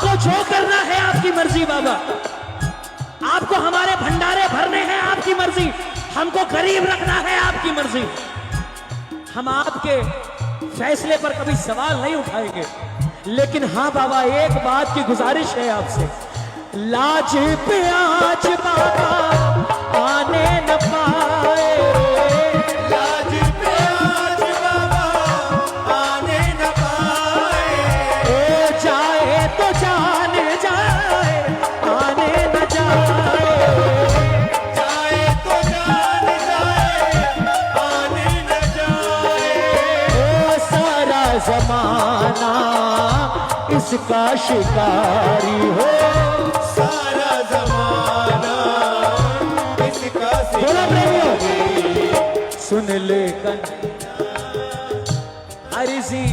आपको जो करना है आपकी मर्जी बाबा, आपको हमारे भंडारे भरने हैं आपकी मर्जी, हमको गरीब रखना है आपकी मर्जी। हम आपके फैसले पर कभी सवाल नहीं उठाएंगे। लेकिन हाँ बाबा, एक बात की गुजारिश है आपसे, लाज पे आज बाबा आने न पाए, लाज पे आज बाबा आने न पाए, ओ जाए तो जान जाए आने न जाए, जाए तो जान जाए आने न जाए, ओ सारा जमाना इसका शिकारी हो, सारा जमाना इसका बोला शिकारी। सुन ले कन अर्जी